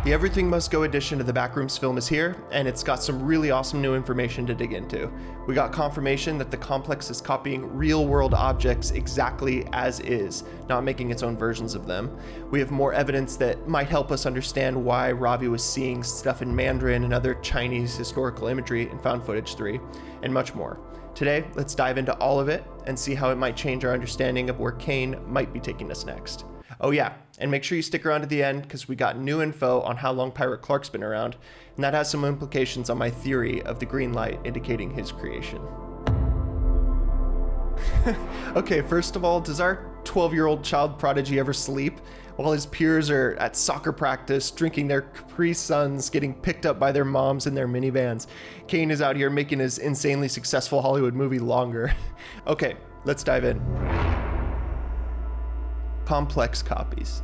The Everything Must Go edition of the Backrooms film is here, and it's got some really awesome new information to dig into. We got confirmation that the complex is copying real-world objects exactly as is, not making its own versions of them. We have more evidence that might help us understand why Ravi was seeing stuff in Mandarin and other Chinese historical imagery in Found Footage 3, and much more. Today, let's dive into all of it and see how it might change our understanding of where Kane might be taking us next. Oh yeah, and make sure you stick around to the end because we got new info on how long Pirate Clark's been around, and that has some implications on my theory of the green light indicating his creation. Okay, first of all, does our 12-year-old child prodigy ever sleep? While his peers are at soccer practice, drinking their Capri Suns, getting picked up by their moms in their minivans, Kane is out here making his insanely successful Hollywood movie longer. Okay, let's dive in. Complex copies.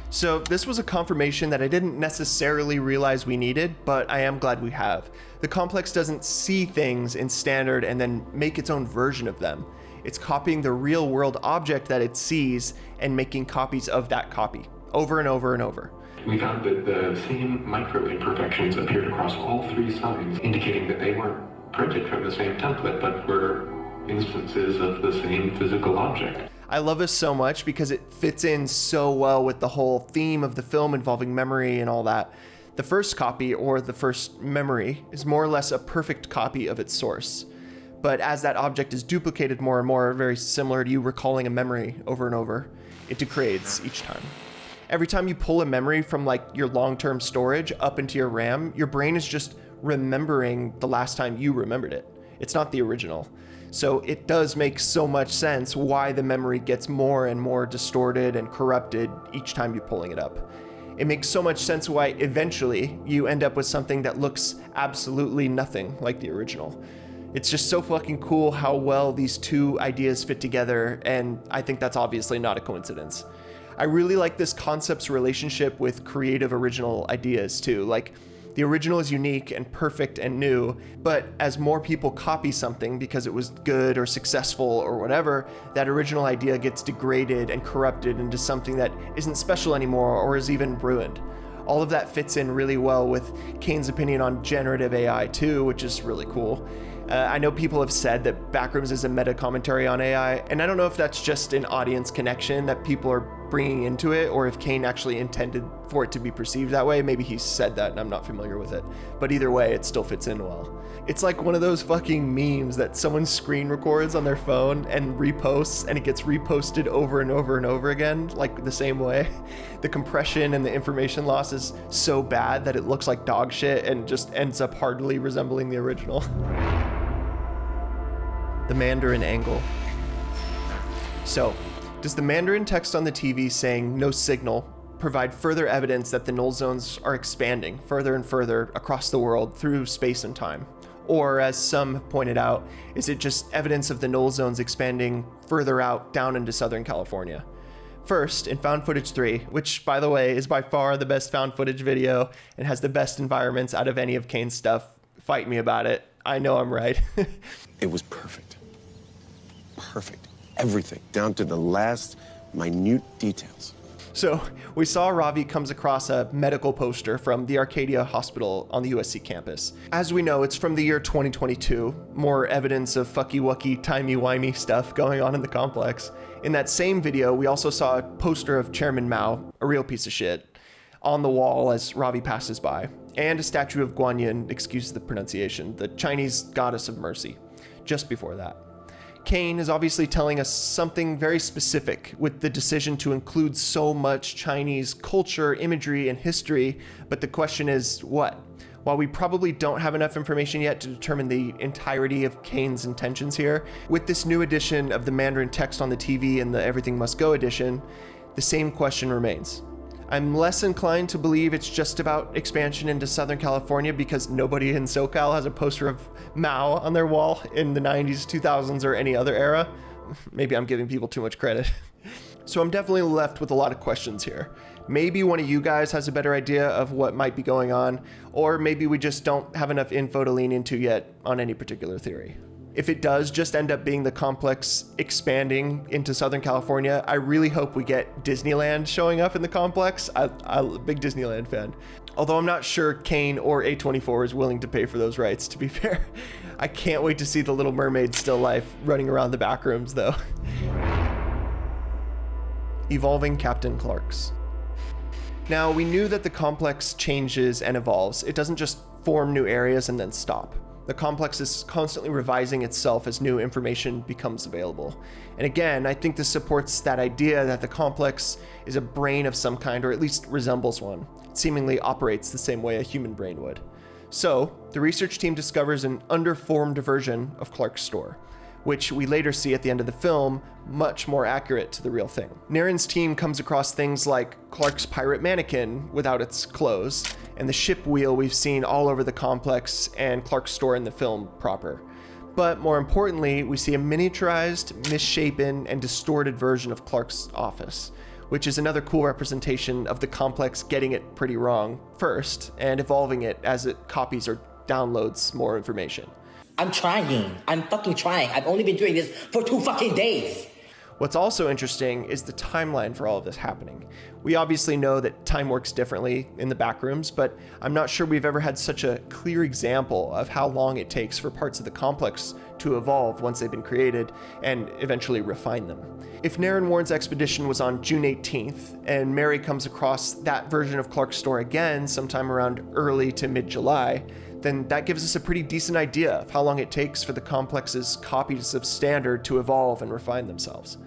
So this was a confirmation that I didn't necessarily realize we needed, but I am glad we have. The complex doesn't see things in standard and then make its own version of them. It's copying the real world object that it sees and making copies of that copy, over and over and over. We found that the same micro imperfections appeared across all three signs, indicating that they weren't printed from the same template, but were instances of the same physical object. I love this so much because it fits in so well with the whole theme of the film involving memory and all that. The first copy, or the first memory, is more or less a perfect copy of its source. But as that object is duplicated more and more, very similar to you recalling a memory over and over, it degrades each time. Every time you pull a memory from like your long-term storage up into your RAM, your brain is just remembering the last time you remembered it. It's not the original. So it does make so much sense why the memory gets more and more distorted and corrupted each time you're pulling it up. It makes so much sense why eventually you end up with something that looks absolutely nothing like the original. It's just so fucking cool how well these two ideas fit together, and I think that's obviously not a coincidence. I really like this concept's relationship with creative original ideas too. Like, the original is unique and perfect and new, but as more people copy something because it was good or successful or whatever, that original idea gets degraded and corrupted into something that isn't special anymore or is even ruined. All of that fits in really well with Kane's opinion on generative AI too, which is really cool. I know people have said that Backrooms is a meta commentary on AI, and I don't know if that's just an audience connection that people are bringing into it, or if Kane actually intended for it to be perceived that way. Maybe he said that and I'm not familiar with it, but either way, it still fits in well. It's like one of those fucking memes that someone screen records on their phone and reposts, and it gets reposted over and over and over again, like the same way. The compression and the information loss is so bad that it looks like dog shit and just ends up hardly resembling the original. The Mandarin Angle. So, does the Mandarin text on the TV saying no signal provide further evidence that the null zones are expanding further and further across the world through space and time? Or, as some have pointed out, is it just evidence of the null zones expanding further out down into Southern California? First, in Found Footage 3, which, by the way, is by far the best found footage video and has the best environments out of any of Kane's stuff. Fight me about it. I know I'm right. It was perfect. Perfect. Everything, down to the last minute details. So we saw Ravi comes across a medical poster from the Arcadia Hospital on the USC campus. As we know, it's from the year 2022, more evidence of fucky-wucky, timey-wimey stuff going on in the complex. In that same video, we also saw a poster of Chairman Mao, a real piece of shit, on the wall as Ravi passes by, and a statue of Guanyin, excuse the pronunciation, the Chinese goddess of mercy, just before that. Kane is obviously telling us something very specific with the decision to include so much Chinese culture, imagery, and history, but the question is, what? While we probably don't have enough information yet to determine the entirety of Kane's intentions here, with this new edition of the Mandarin text on the TV and the Everything Must Go edition, the same question remains. I'm less inclined to believe it's just about expansion into Southern California because nobody in SoCal has a poster of Mao on their wall in the 90s, 2000s, or any other era. Maybe I'm giving people too much credit. So I'm definitely left with a lot of questions here. Maybe one of you guys has a better idea of what might be going on, or maybe we just don't have enough info to lean into yet on any particular theory. If it does just end up being the complex expanding into Southern California, I really hope we get Disneyland showing up in the complex. I'm a big Disneyland fan. Although I'm not sure Kane or A24 is willing to pay for those rights, to be fair. I can't wait to see the Little Mermaid still life running around the Backrooms, though. Evolving Captain Clarks. Now, we knew that the complex changes and evolves. It doesn't just form new areas and then stop. The complex is constantly revising itself as new information becomes available. And again, I think this supports that idea that the complex is a brain of some kind, or at least resembles one. It seemingly operates the same way a human brain would. So, the research team discovers an underformed version of Clark's store, which we later see at the end of the film, much more accurate to the real thing. Naren's team comes across things like Clark's pirate mannequin without its clothes, and the ship wheel we've seen all over the complex and Clark's store in the film proper. But more importantly, we see a miniaturized, misshapen, and distorted version of Clark's office, which is another cool representation of the complex getting it pretty wrong first, and evolving it as it copies or downloads more information. I'm trying. I'm fucking trying. I've only been doing this for 2 fucking days. What's also interesting is the timeline for all of this happening. We obviously know that time works differently in the Backrooms, but I'm not sure we've ever had such a clear example of how long it takes for parts of the complex to evolve once they've been created and eventually refine them. If Naren Warren's expedition was on June 18th, and Mary comes across that version of Clark's store again sometime around early to mid-July, then that gives us a pretty decent idea of how long it takes for the complex's copies of Standard to evolve and refine themselves.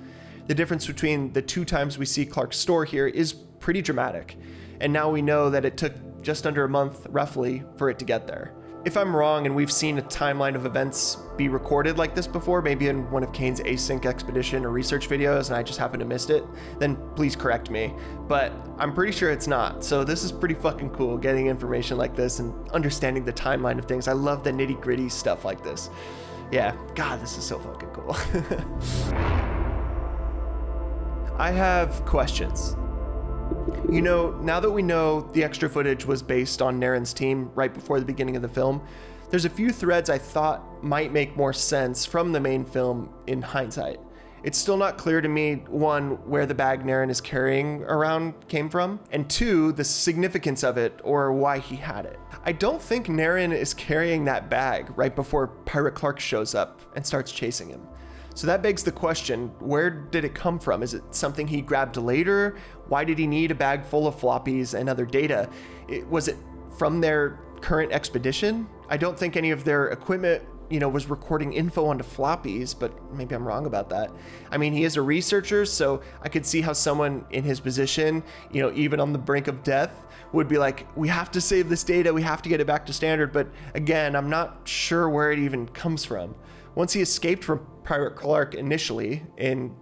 The difference between the 2 times we see Clark's store here is pretty dramatic, and now we know that it took just under a month, roughly, for it to get there. If I'm wrong and we've seen a timeline of events be recorded like this before, maybe in one of Kane's async expedition or research videos, and I just happen to missed it, then please correct me. But I'm pretty sure it's not, so this is pretty fucking cool, getting information like this and understanding the timeline of things. I love the nitty-gritty stuff like this. Yeah, God, this is so fucking cool. I have questions. You know, now that we know the extra footage was based on Naren's team right before the beginning of the film, there's a few threads I thought might make more sense from the main film in hindsight. It's still not clear to me, 1, where the bag Naren is carrying around came from, and 2, the significance of it or why he had it. I don't think Naren is carrying that bag right before Pirate Clark shows up and starts chasing him. So that begs the question, where did it come from? Is it something he grabbed later? Why did he need a bag full of floppies and other data? Was it from their current expedition? I don't think any of their equipment, was recording info onto floppies, but maybe I'm wrong about that. I mean, he is a researcher, so I could see how someone in his position, even on the brink of death, would be like, we have to save this data, we have to get it back to Standard. But again, I'm not sure where it even comes from. Once he escaped from Pirate Clark initially in,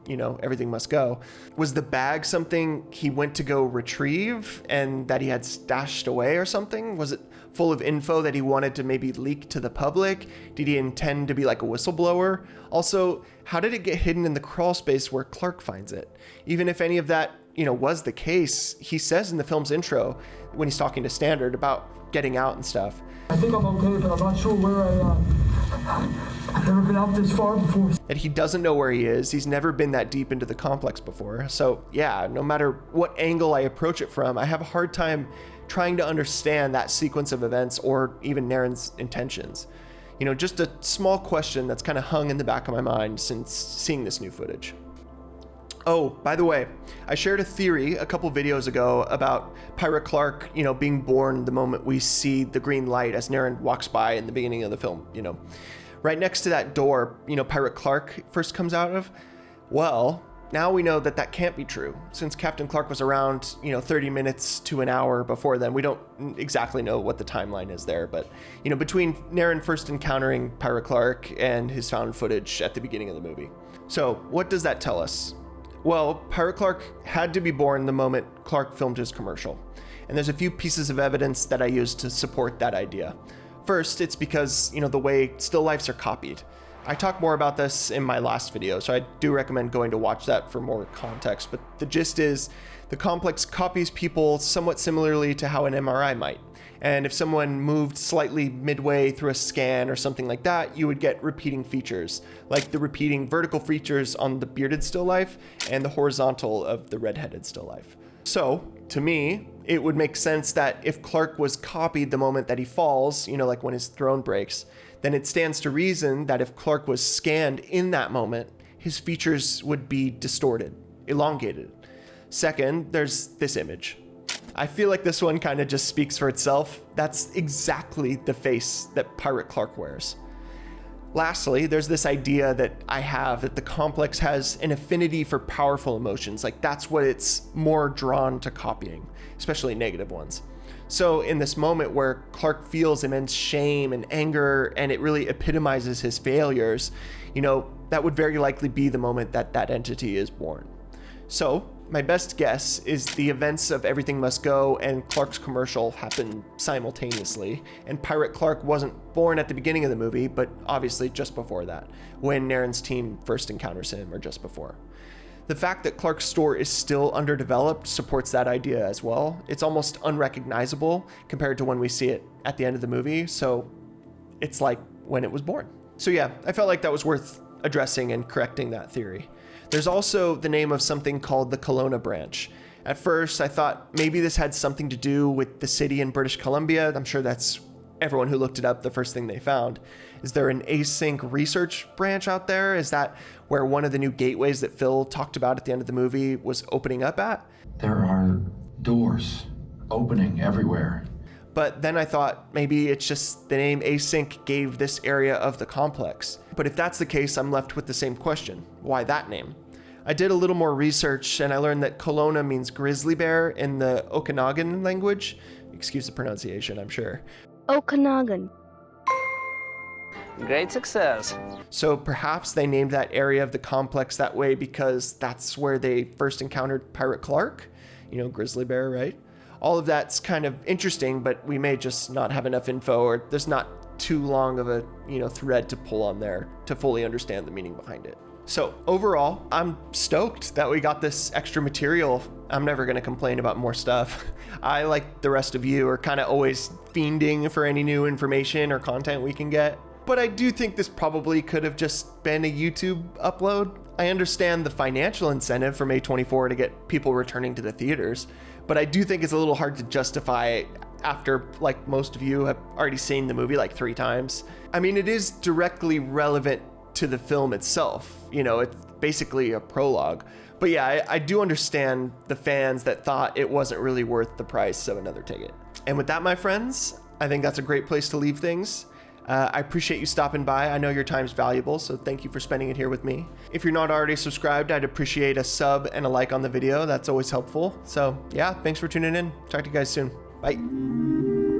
Everything Must Go, was the bag something he went to go retrieve and that he had stashed away or something? Was it full of info that he wanted to maybe leak to the public? Did he intend to be like a whistleblower? Also, how did it get hidden in the crawl space where Clark finds it? Even if any of that, was the case, he says in the film's intro when he's talking to Standard about getting out and stuff. I think I'm okay, but I'm not sure where I am. I've never been out this far before. And he doesn't know where he is. He's never been that deep into the complex before. So yeah, no matter what angle I approach it from, I have a hard time trying to understand that sequence of events or even Naren's intentions. Just a small question that's kind of hung in the back of my mind since seeing this new footage. Oh, by the way, I shared a theory a couple videos ago about Pirate Clark, being born the moment we see the green light as Naren walks by in the beginning of the film, Right next to that door, Pirate Clark first comes out of. Well, now we know that that can't be true. Since Captain Clark was around, 30 minutes to an hour before then, we don't exactly know what the timeline is there. But, between Naren first encountering Pirate Clark and his found footage at the beginning of the movie. So what does that tell us? Well, Pirate Clark had to be born the moment Clark filmed his commercial. And there's a few pieces of evidence that I used to support that idea. First, it's because, the way still lifes are copied. I talk more about this in my last video, so I do recommend going to watch that for more context, but the gist is the complex copies people somewhat similarly to how an MRI might. And if someone moved slightly midway through a scan or something like that, you would get repeating features, like the repeating vertical features on the bearded still life and the horizontal of the redheaded still life. So, to me, it would make sense that if Clark was copied the moment that he falls, you know, like when his throne breaks, then it stands to reason that if Clark was scanned in that moment, his features would be distorted, elongated. Second, there's this image. I feel like this one kind of just speaks for itself. That's exactly the face that Pirate Clark wears. Lastly, there's this idea that I have that the complex has an affinity for powerful emotions. Like that's what it's more drawn to copying, especially negative ones. So in this moment where Clark feels immense shame and anger, and it really epitomizes his failures, you know, that would very likely be the moment that that entity is born. So my best guess is the events of Everything Must Go and Clark's commercial happened simultaneously, and Pirate Clark wasn't born at the beginning of the movie, but obviously just before that, when Naren's team first encounters him, or just before. The fact that Clark's store is still underdeveloped supports that idea as well. It's almost unrecognizable compared to when we see it at the end of the movie, so it's like when it was born. So yeah, I felt like that was worth addressing and correcting that theory. There's also the name of something called the Kelowna branch. At first, I thought maybe this had something to do with the city in British Columbia. I'm sure that's everyone who looked it up, the first thing they found. Is there an async research branch out there? Is that where one of the new gateways that Phil talked about at the end of the movie was opening up at? There are doors opening everywhere. But then I thought maybe it's just the name async gave this area of the complex. But if that's the case, I'm left with the same question. Why that name? I did a little more research and I learned that Kelowna means grizzly bear in the Okanagan language. Excuse the pronunciation, I'm sure. Okanagan. Great success. So perhaps they named that area of the complex that way because that's where they first encountered Pirate Clark. You know, grizzly bear, right? All of that's kind of interesting, but we may just not have enough info, or there's not too long of a, thread to pull on there to fully understand the meaning behind it. So overall, I'm stoked that we got this extra material. I'm never going to complain about more stuff. I, like the rest of you, are kind of always fiending for any new information or content we can get. But I do think this probably could have just been a YouTube upload. I understand the financial incentive from A24 to get people returning to the theaters, but I do think it's a little hard to justify after, like, most of you have already seen the movie like 3 times. I mean, it is directly relevant to the film itself. It's basically a prologue. But yeah, I do understand the fans that thought it wasn't really worth the price of another ticket. And with that, my friends, I think that's a great place to leave things. I appreciate you stopping by. I know your time's valuable, so thank you for spending it here with me. If you're not already subscribed, I'd appreciate a sub and a like on the video. That's always helpful. So yeah, thanks for tuning in. Talk to you guys soon. Bye.